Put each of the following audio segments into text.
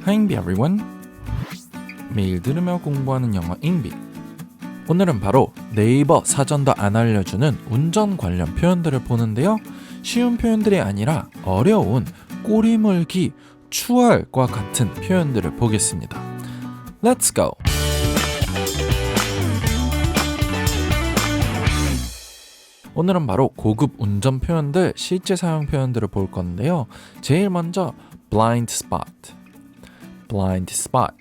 Hi everyone. 매일 들으며 공부하는 영어 잉비. 오늘은 바로 네이버 사전도 안 알려주는 운전 관련 표현들을 보는데요. 쉬운 표현들이 아니라 어려운 꼬리물기, 추월과 같은 표현들을 보겠습니다. Let's go! 오늘은 바로 고급 운전 표현들, 실제 사용 표현들을 볼 건데요. 제일 먼저 blind spot. blind spot.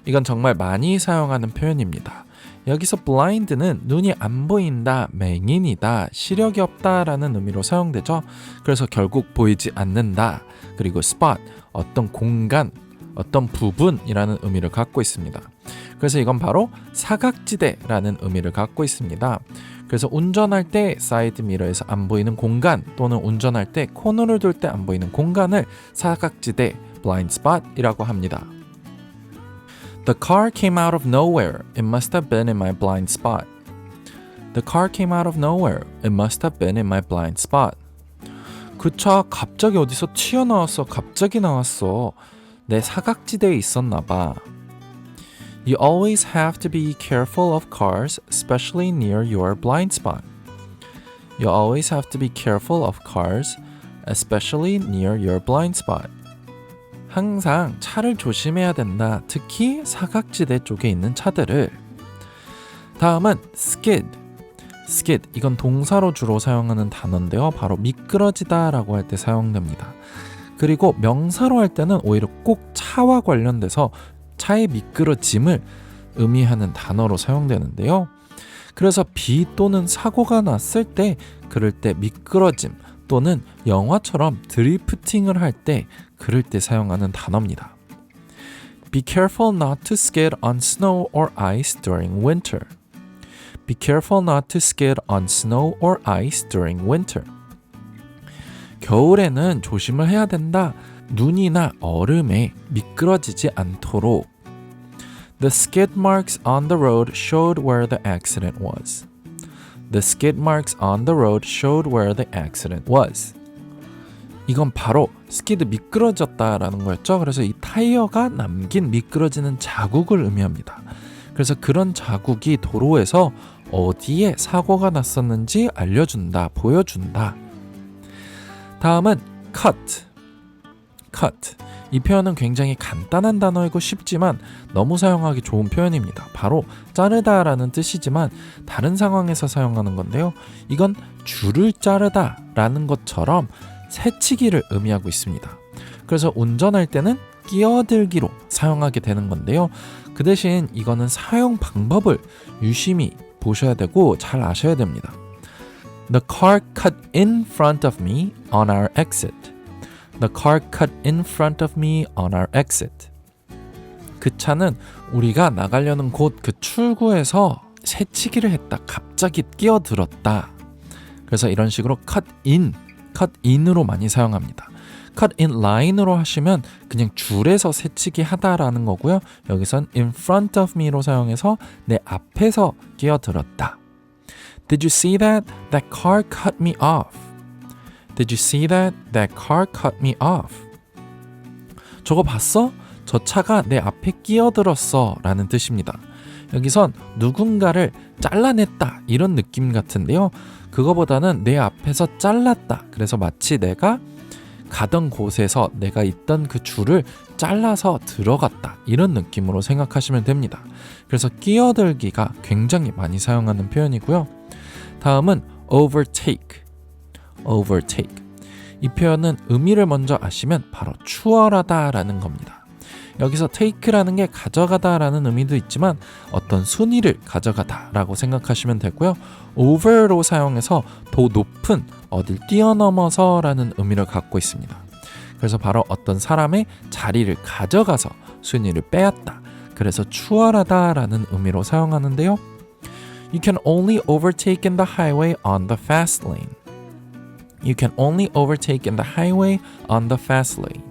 이건 정말 많이 사용하는 표현입니다. 여기서 blind는 눈이 안 보인다, 맹인이다, 시력이 없다라는 의미로 사용되죠. 그래서 결국 보이지 않는다. 그리고 spot, 어떤 공간, 어떤 부분이라는 의미를 갖고 있습니다. 그래서 이건 바로 사각지대라는 의미를 갖고 있습니다. 그래서 운전할 때 사이드 미러에서 안 보이는 공간 또는 운전할 때 코너를 돌 때 안 보이는 공간을 사각지대, blind spot이라고 합니다. The car came out of nowhere. It must have been in my blind spot. The car came out of nowhere. It must have been in my blind spot. 그 차 갑자기 어디서 튀어나왔어. 갑자기 나왔어. 내 사각지대에 있었나 봐. You always have to be careful of cars, especially near your blind spot. You always have to be careful of cars, especially near your blind spot. 항상 차를 조심해야 된다. 특히 사각지대 쪽에 있는 차들을. 다음은 skid. skid, 이건 동사로 주로 사용하는 단어인데요. 바로 미끄러지다 라고 할 때 사용됩니다. 그리고 명사로 할 때는 오히려 꼭 차와 관련돼서 차의 미끄러짐을 의미하는 단어로 사용되는데요. 그래서 비 또는 사고가 났을 때 그럴 때 미끄러짐 또는 영화처럼 드리프팅을 할 때 그럴 때 사용하는 단어입니다. Be careful not to skid on snow or ice during winter. Be careful not to skid on snow or ice during winter. 겨울에는 조심을 해야 된다. 눈이나 얼음에 미끄러지지 않도록. The skid marks on the road showed where the accident was. The skid marks on the road showed where the accident was. 이건 바로 스키드 미끄러졌다라는 거였죠. 그래서 이 타이어가 남긴 미끄러지는 자국을 의미합니다. 그래서 그런 자국이 도로에서 어디에 사고가 났었는지 알려준다, 보여준다. 다음은 cut. cut. 이 표현은 굉장히 간단한 단어이고 쉽지만 너무 사용하기 좋은 표현입니다. 바로 자르다라는 뜻이지만 다른 상황에서 사용하는 건데요. 이건 줄을 자르다 라는 것처럼 새치기를 의미하고 있습니다. 그래서 운전할 때는 끼어들기로 사용하게 되는 건데요. 그 대신 이거는 사용 방법을 유심히 보셔야 되고 잘 아셔야 됩니다. The car cut in front of me on our exit. The car cut in front of me on our exit. 그 차는 우리가 나가려는 곳 그 출구에서 새치기를 했다. 갑자기 끼어들었다. 그래서 이런 식으로 cut in으로 많이 사용합니다. cut in line으로 하시면 그냥 줄에서 새치기 하다라는 거고요. 여기선 in front of me로 사용해서 내 앞에서 끼어들었다. Did you see that? That car cut me off. Did you see that? That car cut me off. 저거 봤어? 저 차가 내 앞에 끼어들었어 라는 뜻입니다. 여기선 누군가를 잘라냈다 이런 느낌 같은데요. 그거보다는 내 앞에서 잘랐다. 그래서 마치 내가 가던 곳에서 내가 있던 그 줄을 잘라서 들어갔다 이런 느낌으로 생각하시면 됩니다. 그래서 끼어들기가 굉장히 많이 사용하는 표현이고요. 다음은 overtake. overtake. 이 표현은 의미를 먼저 아시면 바로 추월하다 라는 겁니다. 여기서 take라는 게 가져가다 라는 의미도 있지만 어떤 순위를 가져가다 라고 생각하시면 되고요. over로 사용해서 더 높은 어딜 뛰어넘어서 라는 의미를 갖고 있습니다. 그래서 바로 어떤 사람의 자리를 가져가서 순위를 빼앗다. 그래서 추월하다 라는 의미로 사용하는데요. You can only overtake in the highway on the fast lane. You can only overtake in the highway on the fast lane.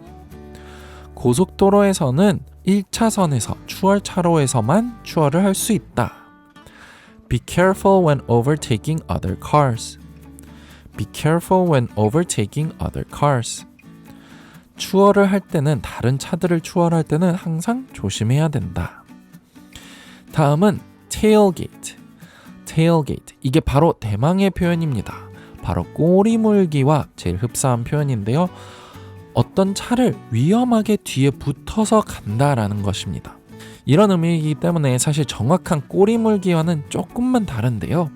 고속도로에서는 1차선에서 추월차로에서만 추월을 할 수 있다. Be careful when overtaking other cars. Be careful when overtaking other cars. 추월을 할 때는 다른 차들을 추월할 때는 항상 조심해야 된다. 다음은 tailgate. tailgate. 이게 바로 대망의 표현입니다. 바로 꼬리물기와 제일 흡사한 표현인데요. 어떤 차를 위험하게 뒤에 붙어서 간다라는 것입니다. 이런 의미이기 때문에 사실 정확한 꼬리물기와는 조금만 다른데요.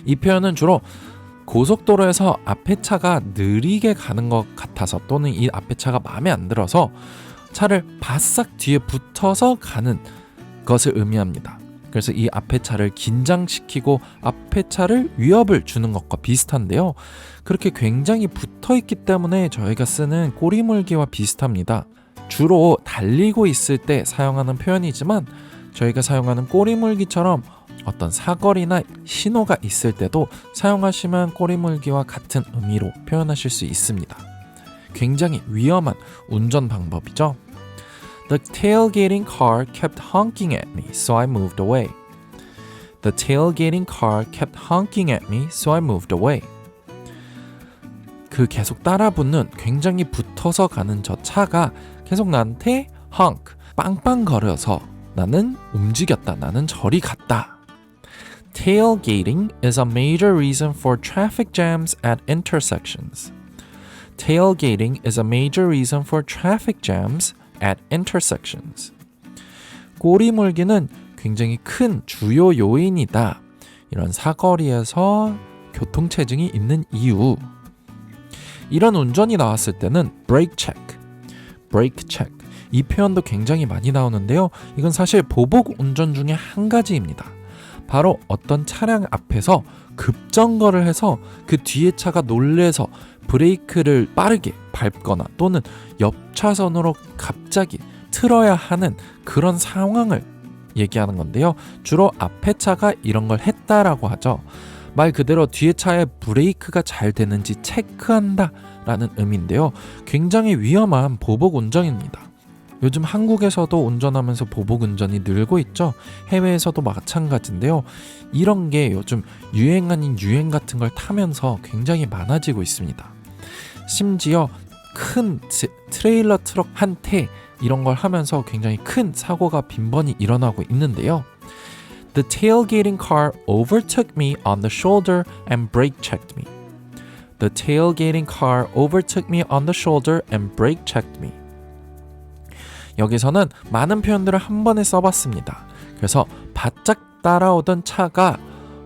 이 표현은 주로 고속도로에서 앞에 차가 느리게 가는 것 같아서 또는 이 앞에 차가 마음에 안 들어서 차를 바싹 뒤에 붙어서 가는 것을 의미합니다. 그래서 이 앞에 차를 긴장시키고 앞에 차를 위협을 주는 것과 비슷한데요. 그렇게 굉장히 붙어있기 때문에 저희가 쓰는 꼬리물기와 비슷합니다. 주로 달리고 있을 때 사용하는 표현이지만 저희가 사용하는 꼬리물기처럼 어떤 사거리나 신호가 있을 때도 사용하시면 꼬리물기와 같은 의미로 표현하실 수 있습니다. 굉장히 위험한 운전 방법이죠. The tailgating car kept honking at me, so I moved away. The tailgating car kept honking at me, so I moved away. 그 계속 따라붙는 굉장히 붙어서 가는 저 차가 계속 나한테 honk, 빵빵거려서 나는 움직였다, 나는 저리 갔다. Tailgating is a major reason for traffic jams at intersections. Tailgating is a major reason for traffic jams at intersections. 꼬리물기는 굉장히 큰 주요 요인이다. 이런 사거리에서 교통체증이 있는 이유. 이런 운전이 나왔을 때는 brake check, brake check. 이 표현도 굉장히 많이 나오는데요. 이건 사실 보복 운전 중에 한 가지입니다. 바로 어떤 차량 앞에서 급정거를 해서 그 뒤에 차가 놀래서 브레이크를 빠르게 밟거나 또는 옆 차선으로 갑자기 틀어야 하는 그런 상황을 얘기하는 건데요. 주로 앞에 차가 이런 걸 했다라고 하죠. 말 그대로 뒤에 차의 브레이크가 잘 되는지 체크한다 라는 의미인데요. 굉장히 위험한 보복 운전입니다. 요즘 한국에서도 운전하면서 보복 운전이 늘고 있죠. 해외에서도 마찬가지인데요. 이런 게 요즘 유행 아닌 유행 같은 걸 타면서 굉장히 많아지고 있습니다. 심지어 큰 트레일러 트럭 한테 이런 걸 하면서 굉장히 큰 사고가 빈번히 일어나고 있는데요. The tailgating car overtook me on the shoulder and brake checked me. The tailgating car overtook me on the shoulder and brake checked me. 여기서는 많은 표현들을 한 번에 써봤습니다. 그래서 바짝 따라오던 차가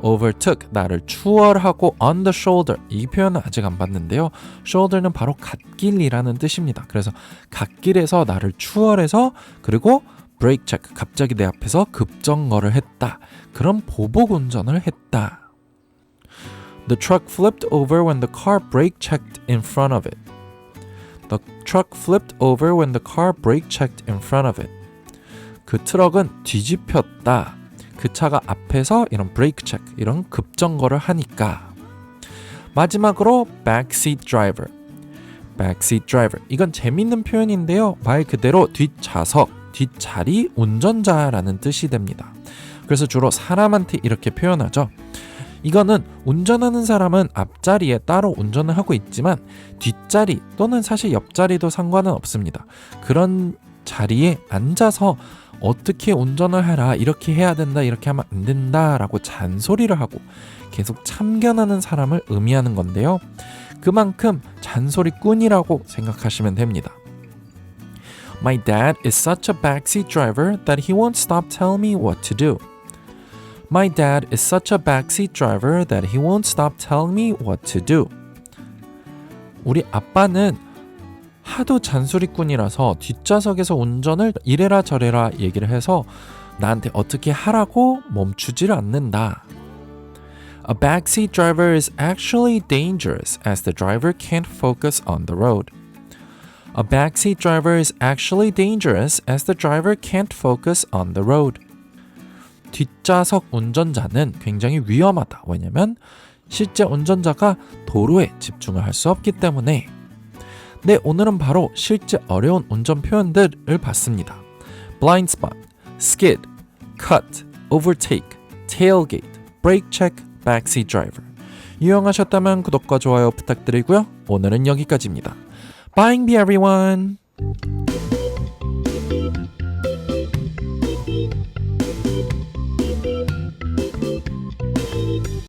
overtook, 나를 추월하고 on the shoulder, 이 표현은 아직 안 봤는데요. shoulder는 바로 갓길이라는 뜻입니다. 그래서 갓길에서 나를 추월해서 그리고 brake check, 갑자기 내 앞에서 급정거를 했다. 그런 보복 운전을 했다. The truck flipped over when the car brake checked in front of it. The truck flipped over when the car brake checked in front of it. 그 트럭은 뒤집혔다. 그 차가 앞에서 이런 브레이크 체크, 이런 급정거를 하니까. 마지막으로 backseat driver. backseat driver. 이건 재밌는 표현인데요. 말 그대로 뒷좌석, 뒷자리 운전자라는 뜻이 됩니다. 그래서 주로 사람한테 이렇게 표현하죠. 이거는 운전하는 사람은 앞자리에 따로 운전을 하고 있지만 뒷자리 또는 사실 옆자리도 상관은 없습니다. 그런 자리에 앉아서 어떻게 운전을 해라, 이렇게 해야 된다, 이렇게 하면 안 된다 라고 잔소리를 하고 계속 참견하는 사람을 의미하는 건데요. 그만큼 잔소리꾼이라고 생각하시면 됩니다. My dad is such a backseat driver that he won't stop telling me what to do. My dad is such a backseat driver that he won't stop telling me what to do. 우리 아빠는 하도 잔소리꾼이라서 뒷좌석에서 운전을 이래라 저래라 얘기를 해서 나한테 어떻게 하라고 멈추지를 않는다. A backseat driver is actually dangerous as the driver can't focus on the road. A backseat driver is actually dangerous as the driver can't focus on the road. 뒷좌석 운전자는 굉장히 위험하다. 왜냐면 실제 운전자가 도로에 집중을 할 수 없기 때문에. 네, 오늘은 바로 실제 어려운 운전 표현들을 봤습니다. blind spot, skid, cut, overtake, tailgate, brake check, backseat driver. 유용하셨다면 구독과 좋아요 부탁드리고요. 오늘은 여기까지입니다. Bye, everyone.